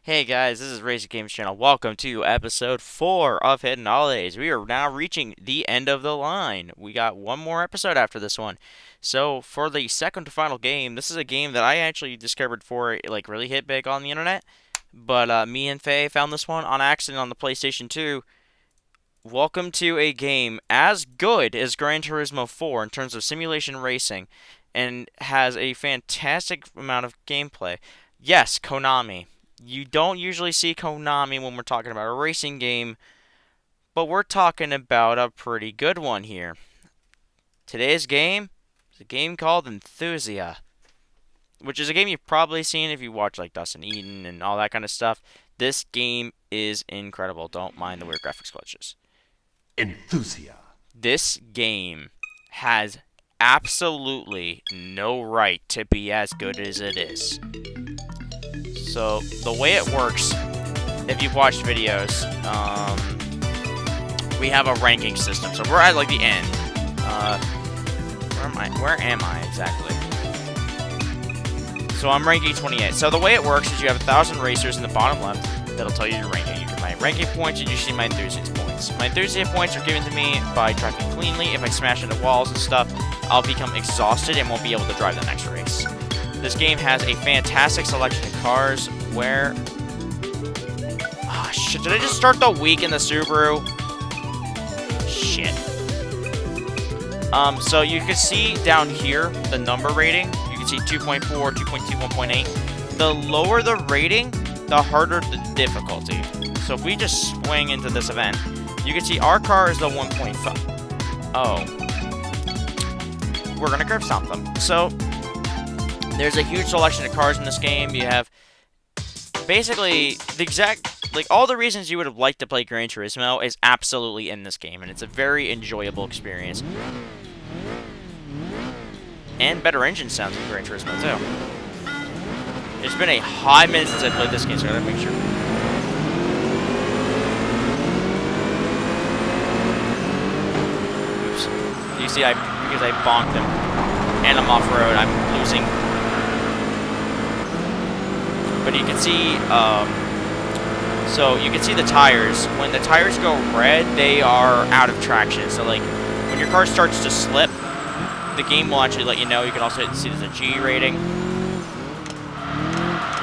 Hey guys, this is Racing Games Channel. Welcome to episode 4 of Hidden Holidays. We are now reaching the end of the line. We got one more episode after this one. So for the second to final game, this is a game that I actually discovered for like really hit big on the internet. But me and Faye found this one on accident on the PlayStation 2. Welcome to a game as good as Gran Turismo 4 in terms of simulation racing and has a fantastic amount of gameplay. Yes, Konami. You don't usually see Konami when we're talking about a racing game, but we're talking about a pretty good one here. Today's game is a game called Enthusia, which is a game you've probably seen if you watch like Dustin Eden and all that kind of stuff. This game is incredible. Don't mind the weird graphics glitches. Enthusia. This game has absolutely no right to be as good as it is. So the way it works, if you've watched videos, we have a ranking system. So we're at like the end. Where am I exactly? So I'm ranking 28. So the way it works is you have 1,000 racers in the bottom left that'll tell you your ranking. You get my ranking points, and you see my enthusiast points. My enthusiast points are given to me by driving cleanly. If I smash into walls and stuff, I'll become exhausted and won't be able to drive the next race. This game has a fantastic selection of cars where... Ah, shit, did I just start the week in the Subaru? Shit. So you can see down here the number rating. You can see 2.4, 2.2, 1.8. The lower the rating, the harder the difficulty. So if we just swing into this event, you can see our car is the 1.5. Oh. We're gonna grab something. So... there's a huge selection of cars in this game. You have basically the exact, like all the reasons you would have liked to play Gran Turismo is absolutely in this game, and it's a very enjoyable experience. And better engine sounds in Gran Turismo too. It's been a hot minute since I played this game, so I gotta make sure. Oops. You see, because I bonked him, and I'm off-road, I'm losing. But you can see, so you can see the tires. When the tires go red, they are out of traction. So like, when your car starts to slip, the game will actually let you know. You can also see there's a G rating. You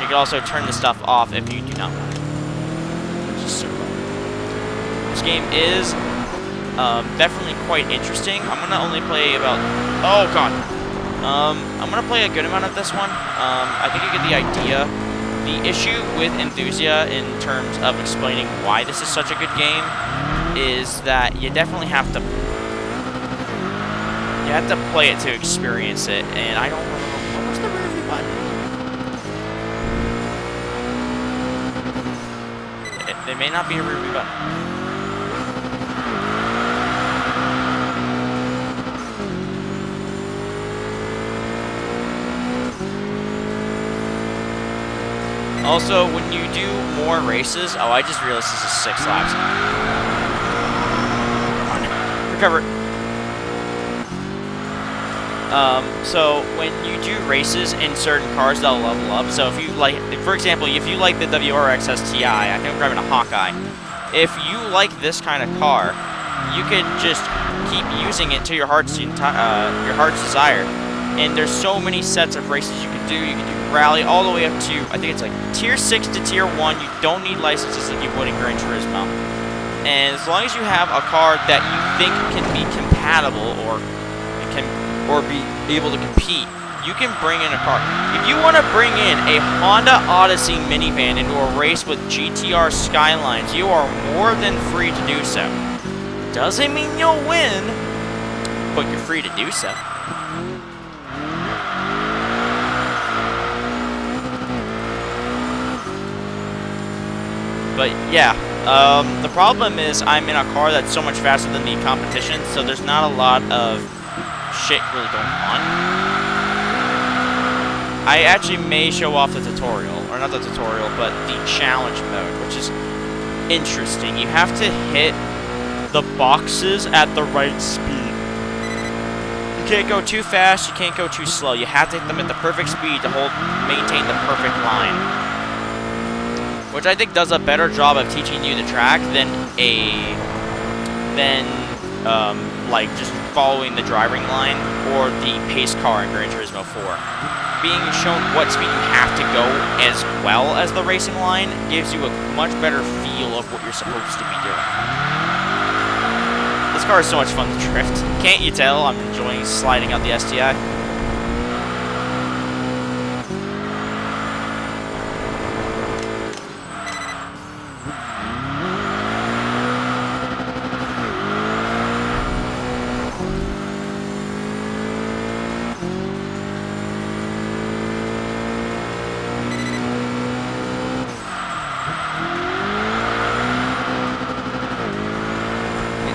can also turn the stuff off if you do not want it, which is super cool. This game is definitely quite interesting. I'm gonna only play about, oh god, I'm gonna play a good amount of this one. I think you get the idea. The issue with Enthusia in terms of explaining why this is such a good game is that you definitely have to play it to experience it, and I don't remember what was the rear button. There may not be a rear button. Also, when you do more races... Oh, I just realized this is 6 laps. Come on. Recover. So, when you do races in certain cars, they'll level up. So, if you like... For example, if you like the WRX STI, I think I'm driving a Hawkeye. If you like this kind of car, you could just keep using it to your heart's desire. And there's so many sets of races you can do. You can do rally all the way up to, I think it's like tier 6 to tier 1. You don't need licenses like you would in Gran Turismo. And as long as you have a car that you think can be compatible or be able to compete, you can bring in a car. If you want to bring in a Honda Odyssey minivan into a race with GTR Skylines, you are more than free to do so. Doesn't mean you'll win, but you're free to do so. But yeah, the problem is I'm in a car that's so much faster than the competition, so there's not a lot of shit really going on. I actually may show off the tutorial, or not the tutorial, but the challenge mode, which is interesting. You have to hit the boxes at the right speed. You can't go too fast, you can't go too slow. You have to hit them at the perfect speed to maintain the perfect line. which I think does a better job of teaching you the track than like just following the driving line or the pace car in Gran Turismo 4. Being shown what speed you have to go as well as the racing line gives you a much better feel of what you're supposed to be doing. This car is so much fun to drift. Can't you tell I'm enjoying sliding out the STI?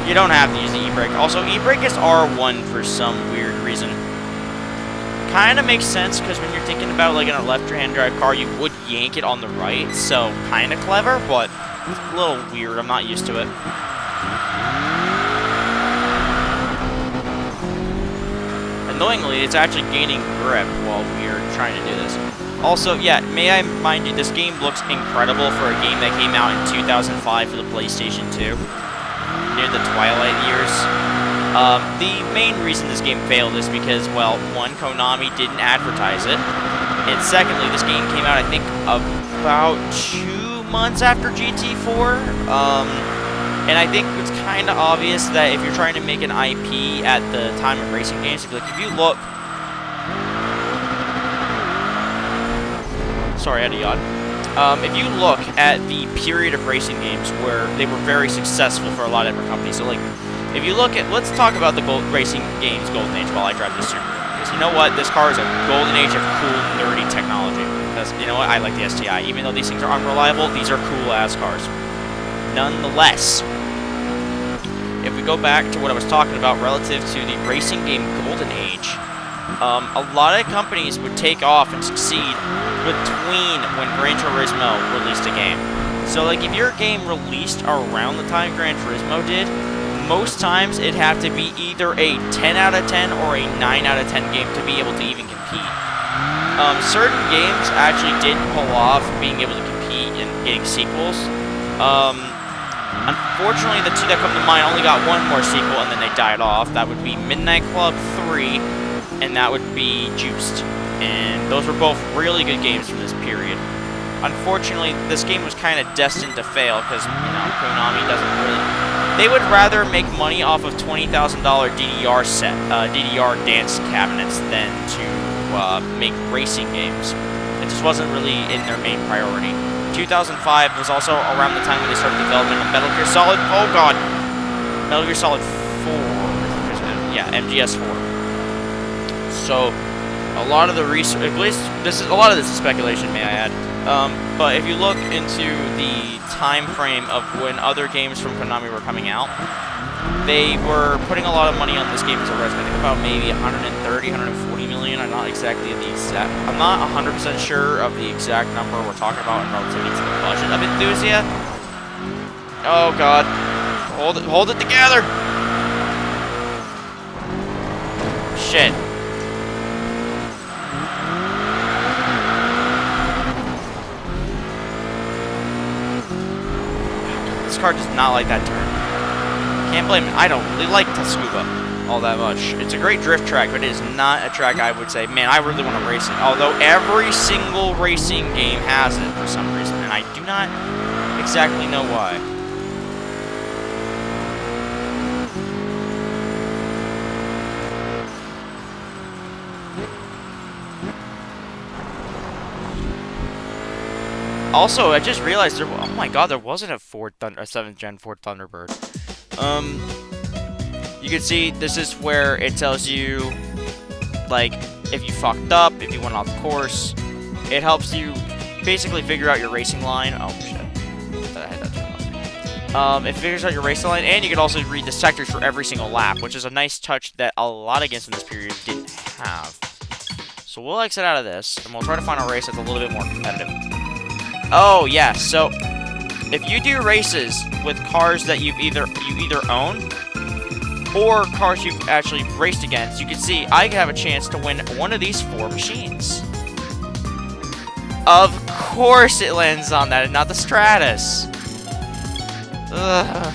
You don't have to use the e-brake. Also, e-brake is R1 for some weird reason. Kind of makes sense, because when you're thinking about like in a left-hand drive car, you would yank it on the right, so kind of clever, but it's a little weird. I'm not used to it. Annoyingly, it's actually gaining grip while we're trying to do this. Also, yeah, may I remind you, this game looks incredible for a game that came out in 2005 for the PlayStation 2. Near the Twilight years. The main reason this game failed is because, well, one, Konami didn't advertise it, and secondly, this game came out, I think, about 2 months after GT4, and I think it's kind of obvious that if you're trying to make an IP at the time of racing games, like, if you look... Sorry, I had a yawn. If you look at the period of racing games where they were very successful for a lot of different companies, so like, if you look at, let's talk about the racing games golden age while I drive this Subaru. Because you know what, this car is a golden age of cool, nerdy technology. Because, you know what, I like the STI. Even though these things are unreliable, these are cool-ass cars. Nonetheless, if we go back to what I was talking about relative to the racing game golden age, a lot of companies would take off and succeed between when Gran Turismo released a game. So, like, if your game released around the time Gran Turismo did, most times it'd have to be either a 10 out of 10 or a 9 out of 10 game to be able to even compete. Certain games actually did pull off being able to compete and getting sequels. Unfortunately, the two that come to mind only got one more sequel and then they died off. That would be Midnight Club 3, and that would be Juiced. And those were both really good games from this period. Unfortunately, this game was kind of destined to fail because, you know, Konami doesn't really... They would rather make money off of $20,000 DDR dance cabinets than to make racing games. It just wasn't really in their main priority. 2005 was also around the time when they started development of Metal Gear Solid... Oh, God! Metal Gear Solid 4. Yeah, MGS4. So... a lot of the research, at least a lot of this is speculation, may I add. But if you look into the time frame of when other games from Konami were coming out, they were putting a lot of money on this game as a resume. I think about maybe 130, 140 million. I'm not exactly the exact. I'm not 100% sure of the exact number we're talking about in relativity to the budget of Enthusia. Oh God, hold it together. Shit. This car does not like that turn. Can't blame it. I don't really like Tsukuba all that much. It's a great drift track, but it is not a track I would say, man, I really want to race it. Although every single racing game has it for some reason, and I do not exactly know why. Also, I just realized there. Oh my God, there wasn't a 7th Gen Ford Thunderbird. You can see this is where it tells you, like, if you fucked up, if you went off course. It helps you basically figure out your racing line. Oh shit, I had that turned off. It figures out your racing line, and you can also read the sectors for every single lap, which is a nice touch that a lot of games in this period didn't have. So we'll exit out of this, and we'll try to find a race that's a little bit more competitive. Oh yeah, so if you do races with cars that you either own or cars you've actually raced against, you can see I have a chance to win one of these 4 machines. Of course it lands on that and not the Stratus. Ugh.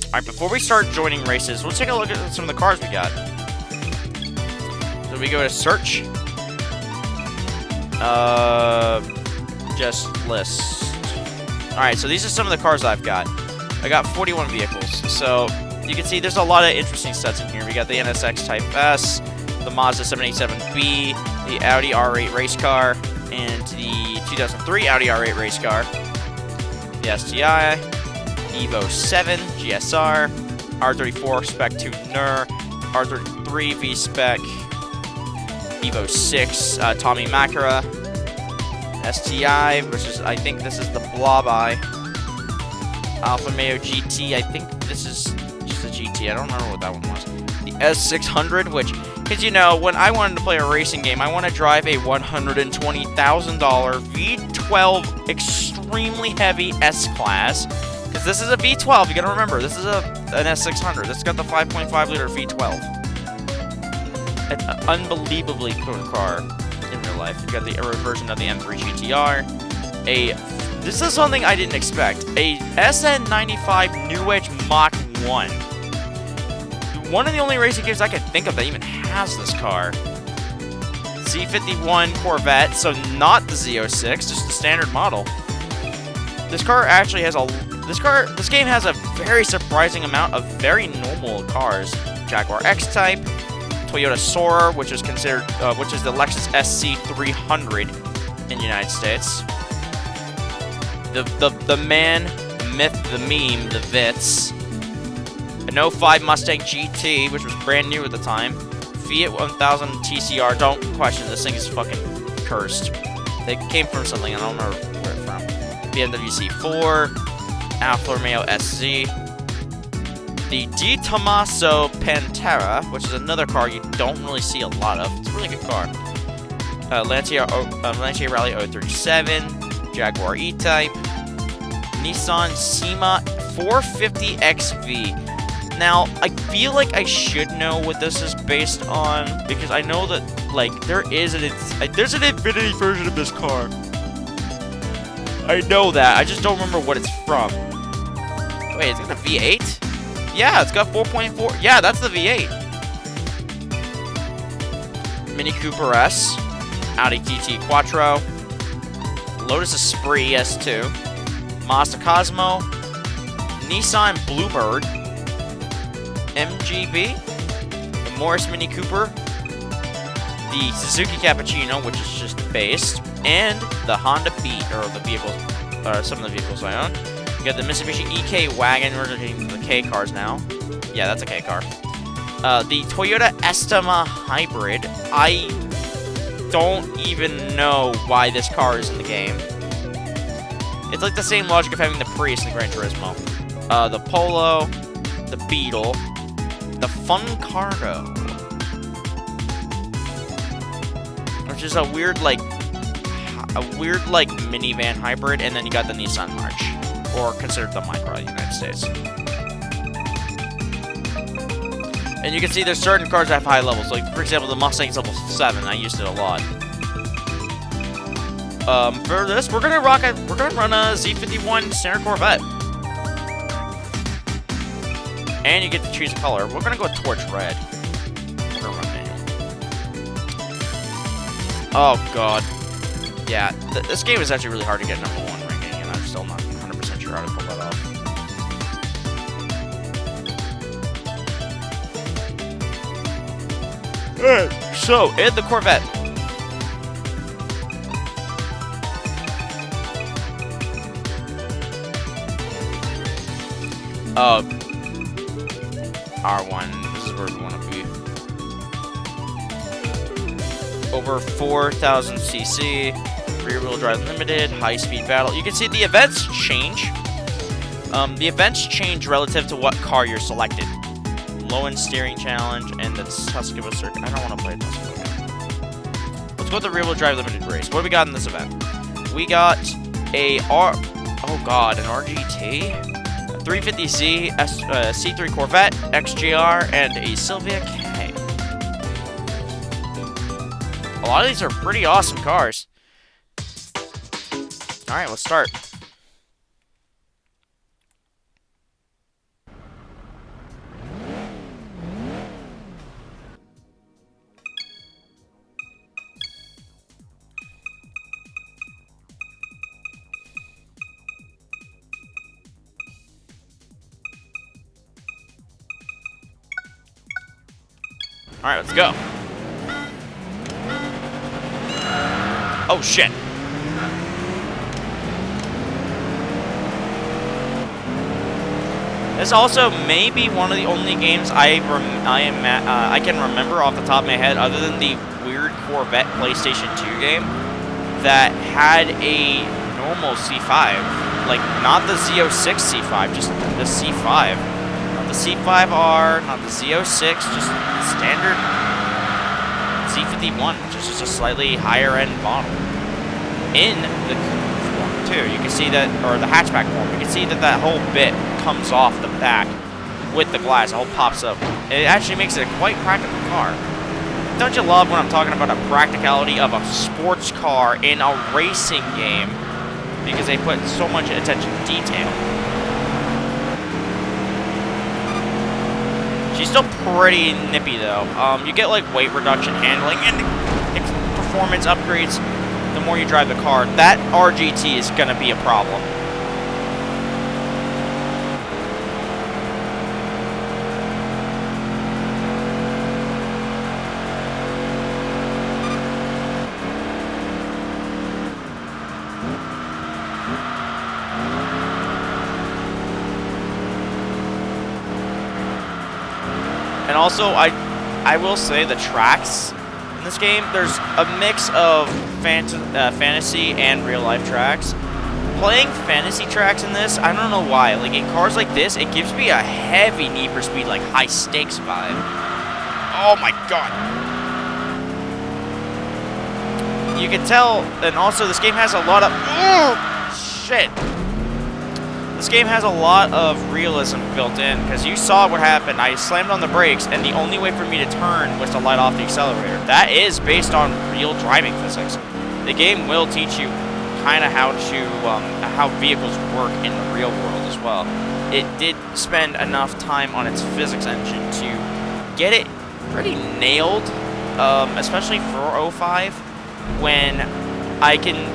Alright, before we start joining races, let's take a look at some of the cars we got. So we go to search. Just list. Alright, so these are some of the cars I've got. I got 41 vehicles. So you can see there's a lot of interesting sets in here. We got the NSX Type S, the Mazda 787B, the Audi R8 race car, and the 2003 Audi R8 race car, the STI, Evo 7 GSR, R34 Spec 2 NUR, R33 V Spec, Evo 6 Tommy Makara, STI, which is, I think this is the Blob Eye, Alfa Romeo GT, I think this is just a GT, I don't remember what that one was, the S600, which, because you know, when I wanted to play a racing game, I want to drive a $120,000 V12 extremely heavy S-Class. Because this is a V12, you gotta remember, this is an S600. It's got the 5.5 liter V12. It's an unbelievably cool car in real life. You got the aero version of the M3 GTR. This is something I didn't expect. A SN95 New Edge Mach 1. One of the only racing games I can think of that even has this car. Z51 Corvette, so not the Z06, just the standard model. This car actually has this game has a very surprising amount of very normal cars. Jaguar X-Type, Toyota Sora, which is considered, which is the Lexus SC300 in the United States. The man, the myth, the meme, the Vitz. An 05 Mustang GT, which was brand new at the time. Fiat 1000 TCR, don't question, this thing is fucking cursed. It came from something, I don't remember where it's from. BMW C4, Alfa Romeo SZ, the Di Tommaso Pantera, which is another car you don't really see a lot of. It's a really good car. Lancia Rally 037, Jaguar E-Type, Nissan SEMA 450XV. Now, I feel like I should know what this is based on, because I know that, like, there's an Infinity version of this car. I know that, I just don't remember what it's from. Wait, it's got a V8? Yeah, it's got 4.4. Yeah, that's the V8. Mini Cooper S, Audi TT Quattro, Lotus Esprit S2, Mazda Cosmo, Nissan Bluebird, MGB, the Morris Mini Cooper, the Suzuki Cappuccino, which is just based, and the Honda Beat, or the vehicles, some of the vehicles I own. You got the Mitsubishi EK Wagon, we're getting the K cars now. Yeah, that's a K car. The Toyota Estima Hybrid. I don't even know why this car is in the game. It's like the same logic of having the Prius and the Gran Turismo. The Polo, the Beetle, the Fun Cargo, which is a weird like minivan hybrid, and then you got the Nissan March, or considered the Micra in the United States. And you can see there's certain cars that have high levels, like for example the Mustang's level 7. I used it a lot. For this, we're gonna run a Z51 standard Corvette. And you get to choose a color. We're gonna go torch red. We're gonna run manual. Oh god. Yeah, this game is actually really hard to get #1 ranking, and I'm still not 100% sure how to pull that off. Alright, so, in the Corvette. R1, this is where we want to be. Over 4,000 cc, rear-wheel drive limited, high-speed battle. You can see the events change. The events change relative to what car you're selected. Low-end steering challenge and the Tuscany circuit. I don't want to play Tuscany. Let's go with the rear-wheel drive limited race. What do we got in this event? We got an RGT, a 350Z, C3 Corvette, XGR, and a Sylvia K. A lot of these are pretty awesome cars. Alright, let's start. Alright, let's go. Oh, shit. This also may be one of the only games I can remember off the top of my head, other than the weird Corvette PlayStation 2 game, that had a normal C5. Like, not the Z06 C5, just the C5. Not the C5R, not the Z06, just standard Z51, which is just a slightly higher end model. In the coupe form too, you can see that, or the hatchback form, you can see that that whole bit comes off the back with the glass, it all pops up. It actually makes it a quite practical car. Don't you love when I'm talking about a practicality of a sports car in a racing game, because they put so much attention to detail. She's still pretty nippy though. You get like weight reduction, handling, and performance upgrades the more you drive the car. That RGT is gonna be a problem. And also, I will say the tracks in this game, there's a mix of fantasy and real-life tracks. Playing fantasy tracks in this, I don't know why. Like, in cars like this, it gives me a heavy Need for Speed, like, high-stakes vibe. Oh my god. You can tell, and also this game has a lot of... Oh, shit. This game has a lot of realism built in, because you saw what happened. I slammed on the brakes, and the only way for me to turn was to light off the accelerator. That is based on real driving physics. The game will teach you kind of how vehicles work in the real world as well. It did spend enough time on its physics engine to get it pretty nailed, especially for 05, when I can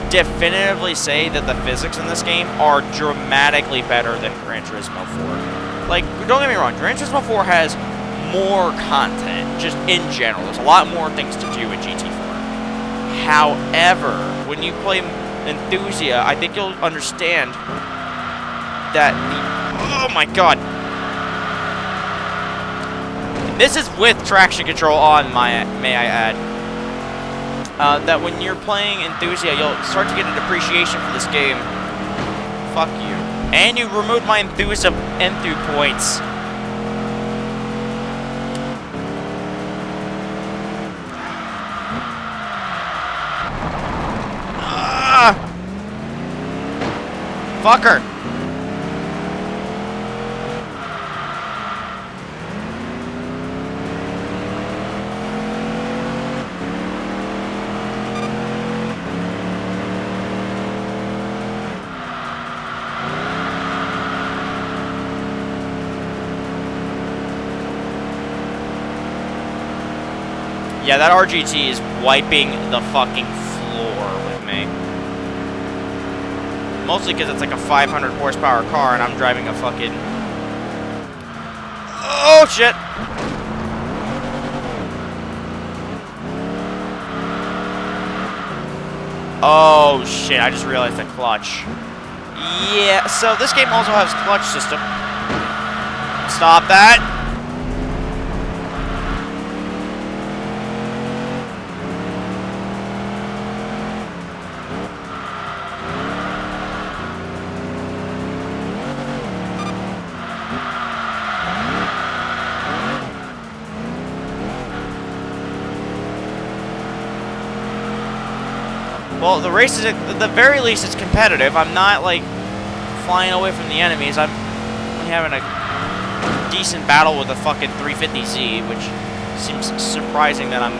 definitively say that the physics in this game are dramatically better than Gran Turismo 4. Like, don't get me wrong, Gran Turismo 4 has more content, just in general. There's a lot more things to do in GT4. However, when you play Enthusia, I think you'll understand that oh my god. This is with traction control on, may I add. That when you're playing Enthusia, you'll start to get an appreciation for this game. Fuck you. And you removed my Enthu points. Fucker. Yeah, that RGT is wiping the fucking floor with me. Mostly because it's like a 500 horsepower car and I'm driving a fucking... Oh, shit! Oh, shit, I just realized the clutch. Yeah, so this game also has clutch system. Stop that! Well, the race is, at the very least, it's competitive. I'm not, like, flying away from the enemies. I'm having a decent battle with a fucking 350Z, which seems surprising that I'm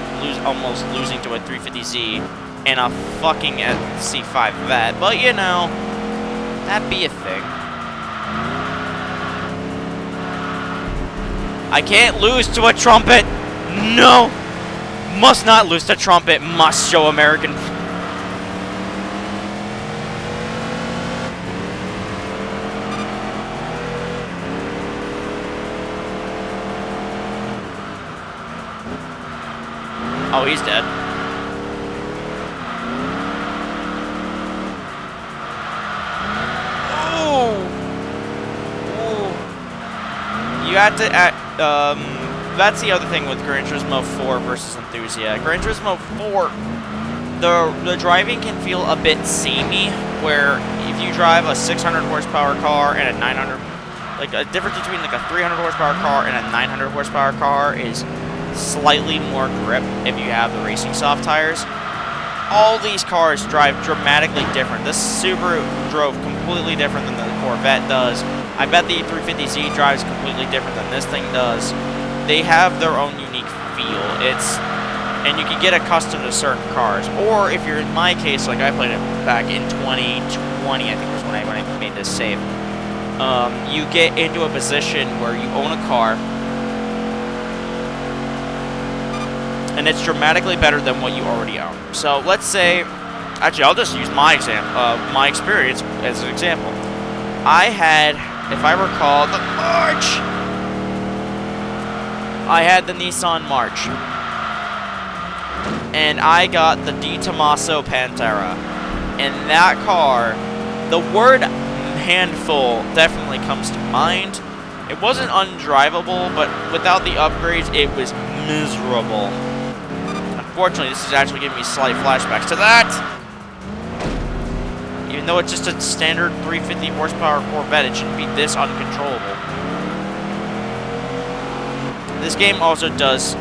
almost losing to a 350Z and a fucking C5 Vet. But, you know, that'd be a thing. I can't lose to a trumpet! No! Must not lose to trumpet. Must show American... Oh, he's dead. Oh! You had to... that's the other thing with Gran Turismo 4 versus Enthusia. Gran Turismo 4, the driving can feel a bit samey, where if you drive a 600 horsepower car and a 900... Like, a difference between, like, a 300 horsepower car and a 900 horsepower car is slightly more grip if you have the racing soft tires. All these cars drive dramatically different. This Subaru drove completely different than the Corvette does. I bet the 350Z drives completely different than this thing does. They have their own unique feel. And you can get accustomed to certain cars. Or if you're in my case, like I played it back in 2020, I think was when I made this save. You get into a position where you own a car, and it's dramatically better than what you already own. So let's say, actually, I'll just use my experience as an example. I had, if I recall, the March. I had the Nissan March, and I got the Di Tommaso Pantera. And that car, the word handful definitely comes to mind. It wasn't undrivable, but without the upgrades, it was miserable. Unfortunately, this is actually giving me slight flashbacks to that. Even though it's just a standard 350 horsepower Corvette, it shouldn't be this uncontrollable. This game also does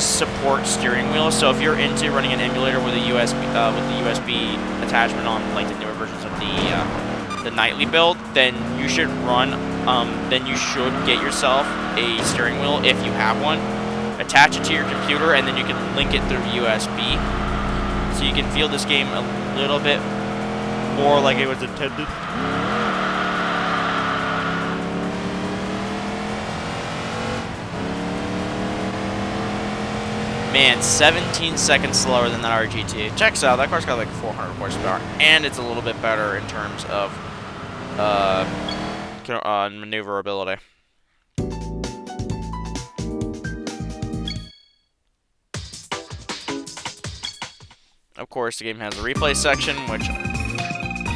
support steering wheels, so if you're into running an emulator with a USB attachment on, like the newer versions of the nightly build, then you should get yourself a steering wheel if you have one. Attach it to your computer, and then you can link it through USB, so you can feel this game a little bit more like it was intended. Man, 17 seconds slower than that RGT. Checks out. That car's got like 400 horsepower, and it's a little bit better in terms of maneuverability. Of course, the game has a replay section, which...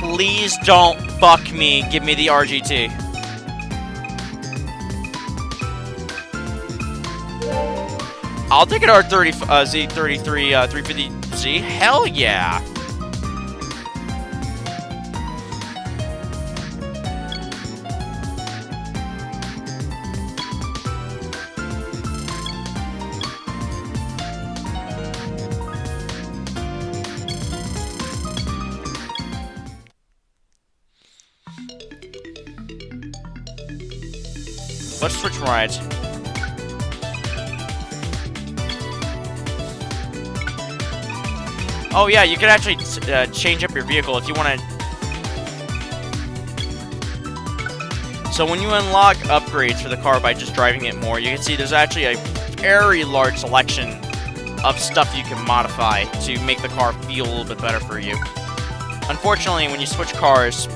Please don't fuck me. Give me the RGT. I'll take an R30 Z33 350Z. Hell yeah! Let's switch rides. Oh yeah, you could actually change up your vehicle if you want to. So when you unlock upgrades for the car by just driving it more, you can see there's actually a very large selection of stuff you can modify to make the car feel a little bit better for you. Unfortunately, when you switch cars,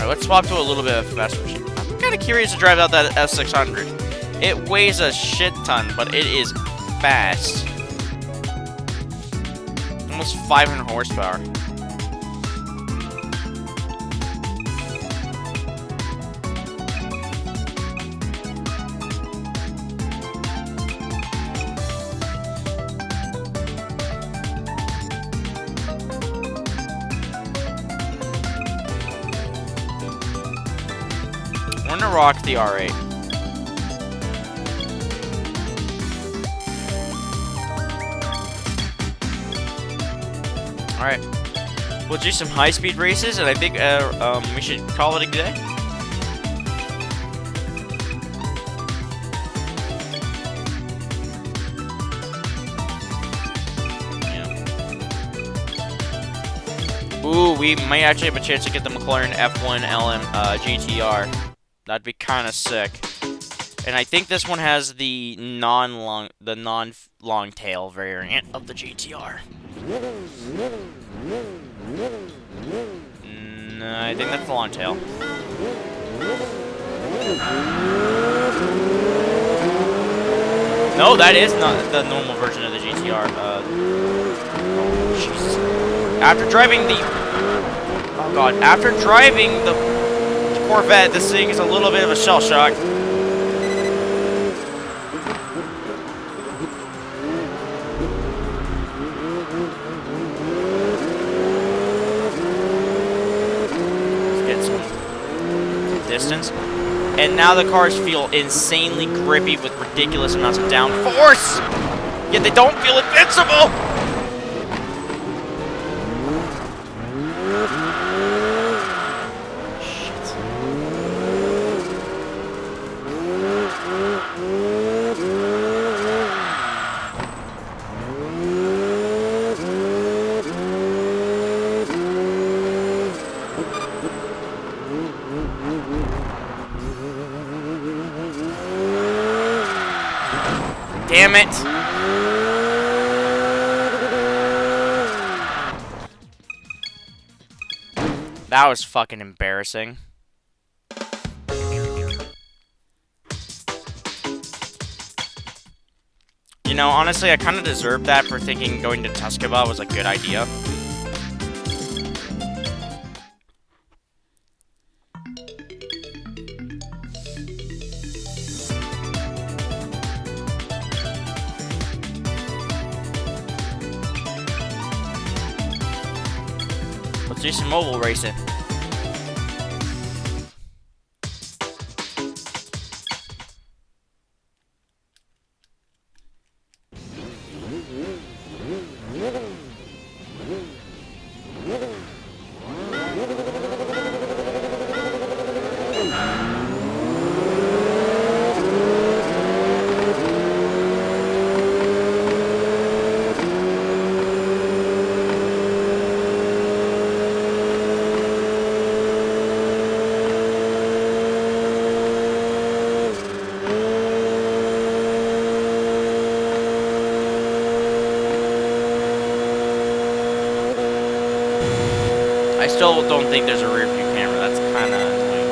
let's swap to a little bit of faster machine. I'm kind of curious to drive out that S600. It weighs a shit ton, but it is fast. Almost 500 horsepower. gonna rock the R8. Alright. We'll do some high-speed races, and I think we should call it a day. Yeah. Ooh, we might actually have a chance to get the McLaren F1 LM GTR. That'd be kind of sick. And I think this one has the non-long tail variant of the GTR. I think that's the long tail. No, that is not the normal version of the GTR. Jesus. After driving the Corvette, this thing is a little bit of a shell shock. Distance, and now the cars feel insanely grippy with ridiculous amounts of downforce, yet they don't feel invincible. Damn it! That was fucking embarrassing. You know, honestly, I kind of deserved that for thinking going to Tuscaba was a good idea. Let's do some mobile racing. I still don't think there's a rear view camera. That's kind of annoying.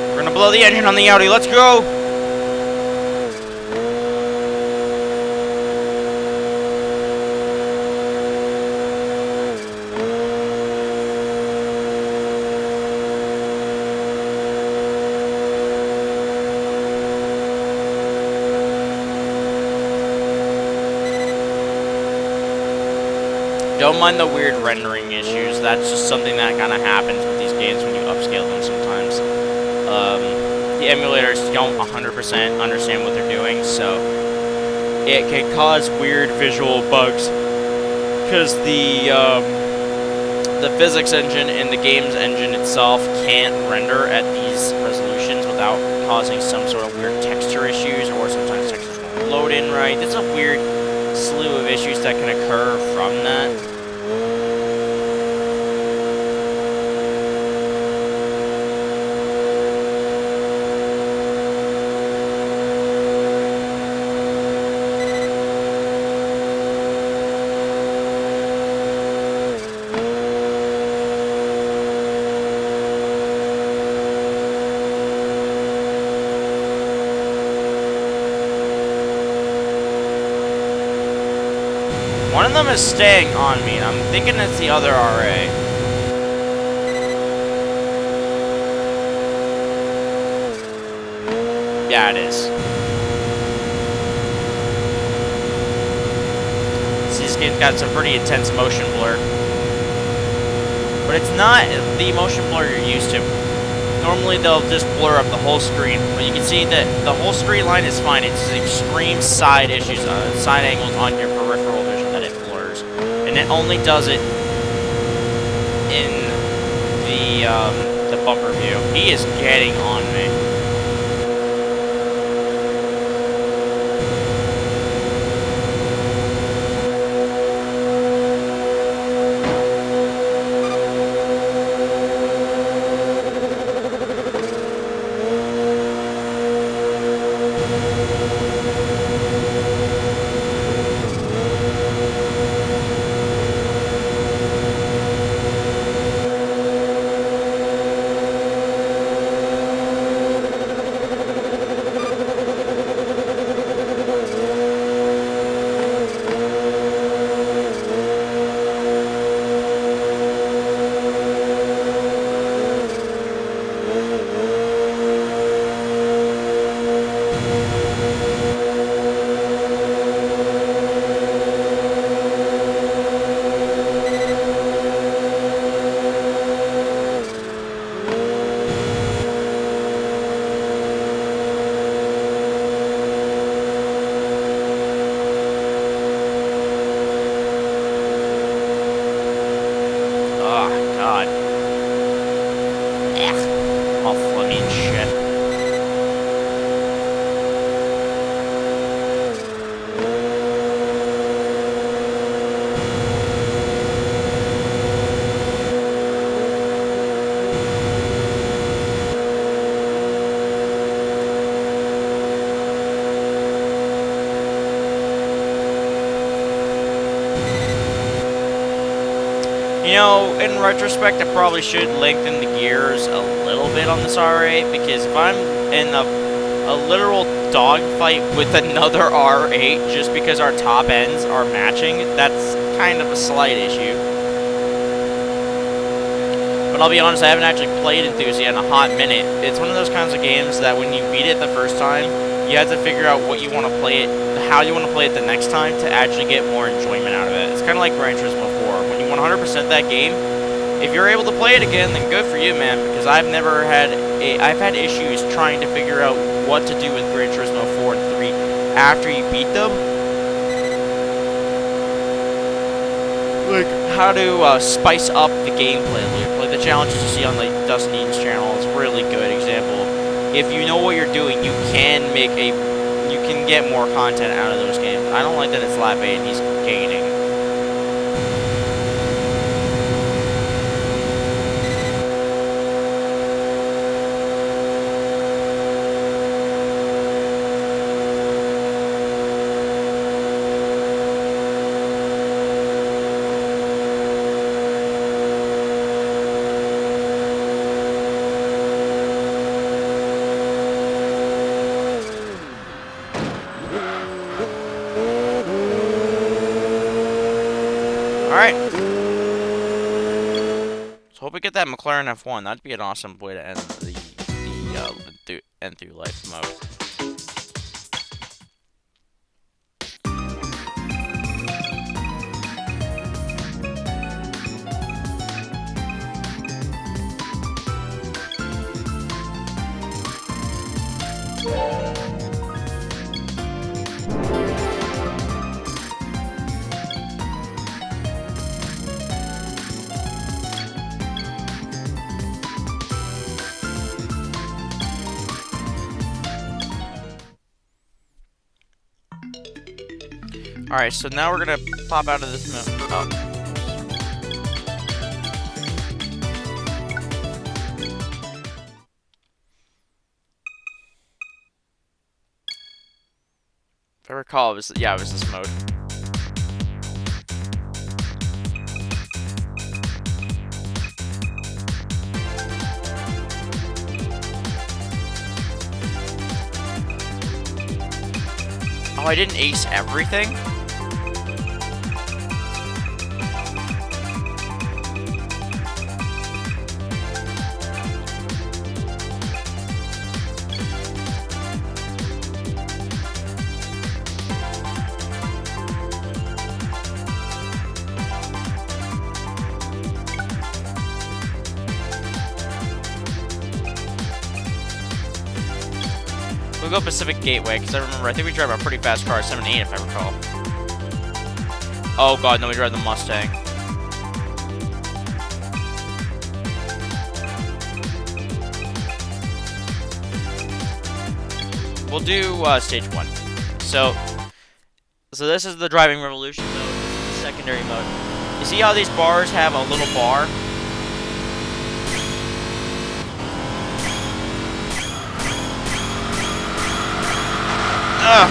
We're gonna blow the engine on the Audi. Let's go! Don't mind the weird rendering issues. That's just something that kind of happens with these games when you upscale them sometimes. The emulators don't 100% understand what they're doing, so it can cause weird visual bugs. Because the physics engine and the games engine itself can't render at these resolutions without causing some sort of weird texture issues, or sometimes textures won't load in right. There's a weird slew of issues that can occur from that. One of of them is staying on me, and I'm thinking it's the other RA. Yeah, it is. This game's got some pretty intense motion blur. But it's not the motion blur you're used to. Normally they'll just blur up the whole screen, but you can see that the whole screen line is fine. It's extreme side issues, side angles on your peripheral vision that it blurs. And it only does it in the bumper view. He is getting on me. You know, in retrospect, I probably should lengthen the gears a little bit on this R8, because if I'm in a literal dogfight with another R8 just because our top ends are matching, that's kind of a slight issue. But I'll be honest, I haven't actually played Enthusia in a hot minute. It's one of those kinds of games that when you beat it the first time, you have to figure out what you want to play it, how you want to play it the next time to actually get more enjoyment out of it. It's kind of like Gran Turismo 4. When you 100% that game, if you're able to play it again, then good for you, man, because I've had issues trying to figure out what to do with Gran Turismo 4 and 3 after you beat them. Like, how to spice up the gameplay loop. Like, the challenges you see on, like, Dustin Eaton's channel is a really good example. If you know what you're doing, you can get more content out of those games. I don't like that it's lap 8 and he's gaining. Alright. So hope we get that McLaren F1. That'd be an awesome way to end the end through life mode. Alright, so now we're gonna pop out of this mode. Oh. If I recall, it was this mode. Oh, I didn't ace everything? We'll go Pacific Gateway, because I think we drive a pretty fast car, 7-8 if I recall. Oh god, no, we drive the Mustang. We'll do stage 1. So this is the driving revolution mode. This is the secondary mode. You see how these bars have a little bar? Ugh.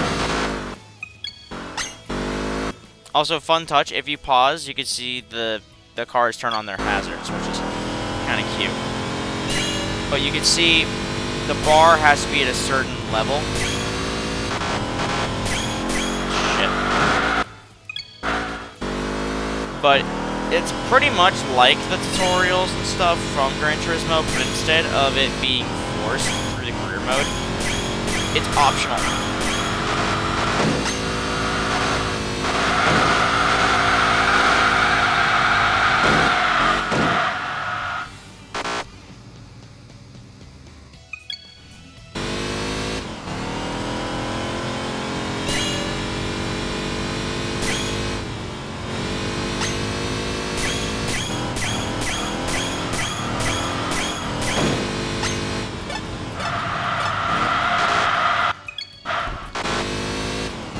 Also, fun touch, if you pause, you can see the cars turn on their hazards, which is kind of cute. But you can see the bar has to be at a certain level. Shit. But it's pretty much like the tutorials and stuff from Gran Turismo, but instead of it being forced through the career mode, it's optional.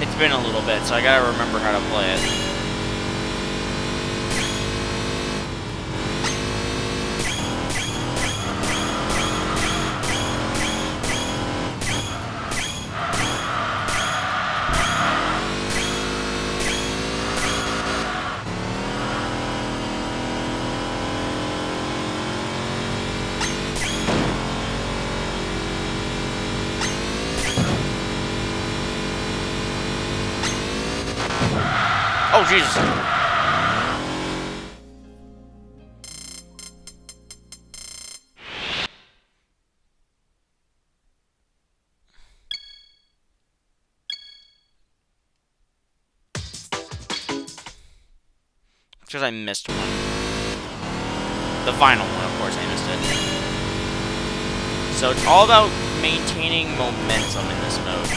It's been a little bit, so I gotta remember how to play it. Oh, Jesus. Because I missed one. The final one, of course, I missed it. So it's all about maintaining momentum in this mode.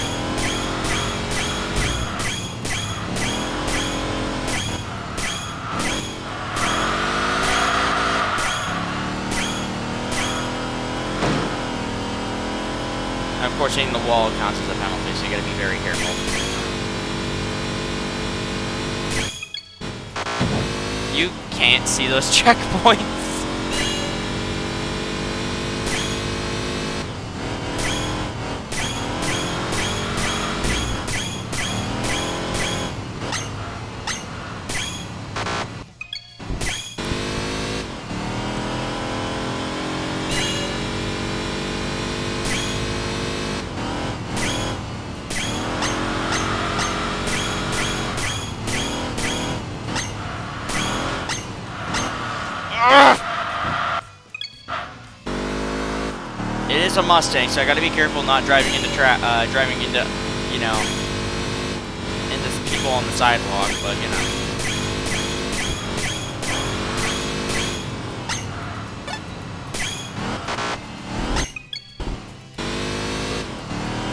Of course, hitting the wall counts as a penalty, so you gotta be very careful. You can't see those checkpoints. It is a Mustang, so I gotta be careful not driving into you know, into people on the sidewalk, but you know.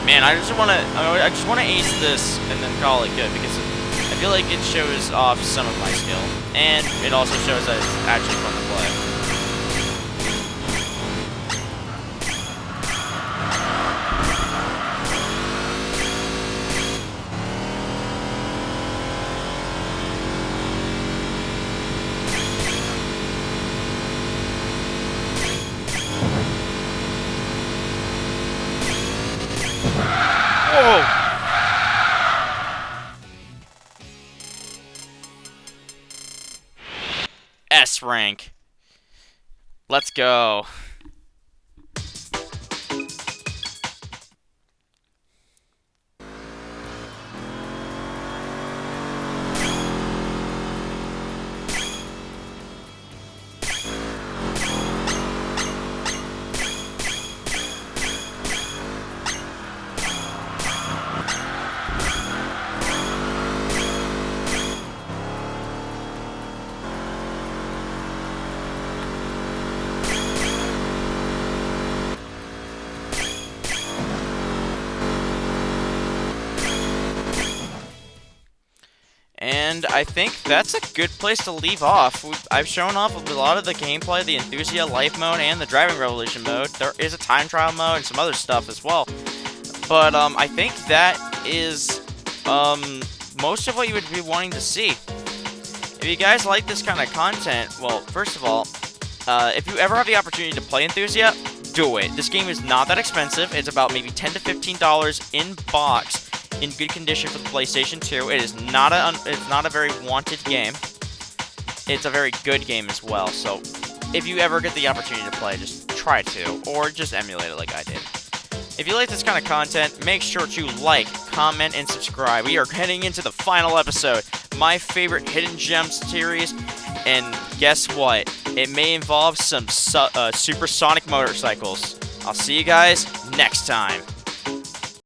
Man, I just wanna ace this and then call it good, because I feel like it shows off some of my skill, and it also shows that it's actually fun to play. Whoa! S rank. Let's go. And I think that's a good place to leave off. I've shown off a lot of the gameplay, the Enthusia Life mode and the Driving Revolution mode. There is a time trial mode and some other stuff as well. But I think that is most of what you would be wanting to see. If you guys like this kind of content, well, first of all, if you ever have the opportunity to play Enthusia, do it. This game is not that expensive. It's about maybe $10 to $15 in box, in good condition for the PlayStation 2. It is not a very wanted game. It's a very good game as well. So, if you ever get the opportunity to play, just try to, or just emulate it like I did. If you like this kind of content, make sure to like, comment, and subscribe. We are heading into the final episode, my favorite Hidden Gems series, and guess what? It may involve some supersonic motorcycles. I'll see you guys next time.